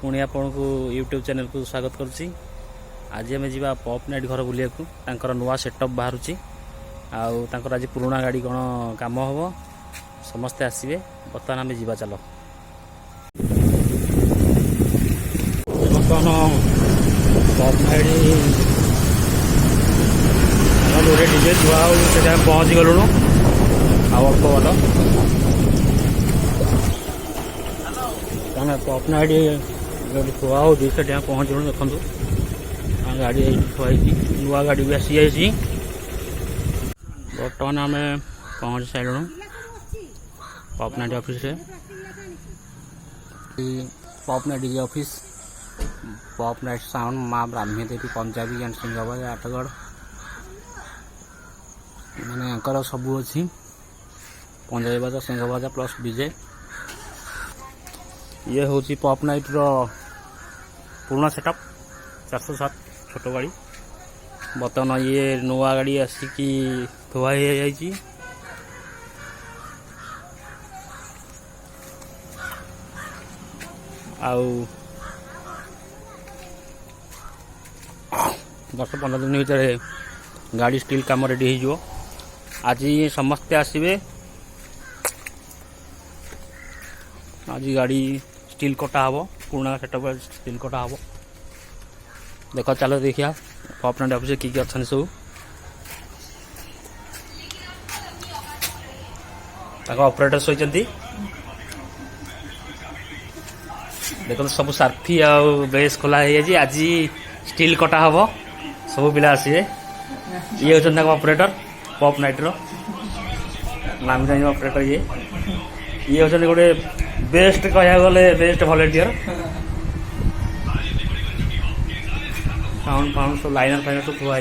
पुणी आपको YouTube channel को स्वागत करुच्ची। आज आम जा पॉप नाइट घर बुलिया नुआ सेटअप बाहर आउर आज पुराणा गाड़ी कौन कम हम समस्ते आसवे। बर्तमान आम जा चल बर्तमान पॉप नाइट जो डीजे धुआ से पहुँची गलुणु अल्प बाट पॉप नाइट जो थुआ हो से पहुँचलु। देखु गाड़ी थुआई नुआ गाड़ी भी आसी जाइए। बर्तमान आम पहुँच सारूँ पॉप नाइट ऑफिस रे। Pop night office pop night sound माँ ब्राह्मी देवी पंजाबी एंड सिंगाबाद आठगढ़ मैंने सबू अच्छी पंजाबी बाजा सिंह बाजा प्लस डीजे। ये हूँ पॉप नाइट रो पुराना सेटअप 407 छोट गाड़ी। बर्तमान ये नुआ गाड़ी आसिकी थुआ हो आउ 10-15 दिन भीतर गाड़ी स्टील काम रेडी हो। आज समस्ते आसवे। आज गाड़ी स्टील कटा हम पुराना सेटअप स्टील कटा हम। देख चलो देखिया पॉप नाइट ऑफिस किए अच्छा सब ऑपरेटर शोती। देख सब सार्फी आ बेस खोला है। आज स्टील कटा हम सब पिला आसवे। ये होता ऑपरेटर पॉप नाइट रो नाम जान ऑपरेटर। ये होते गोटे बेस्ट कह गले बेस्ट वॉलंटियर। साउंड फाउंड सब लाइनर फाइनर सब थुआ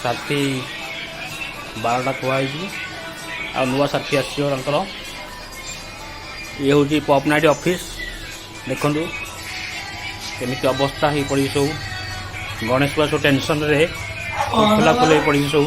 साथी 12टा थुआ आ नुआ साथी आसर। ये हूँ पॉप नाइट ऑफिस। देखु केमी अवस्था हो पड़ी सब गणेश पूजा सब टेंशन रे खोला खोल पड़ी सब।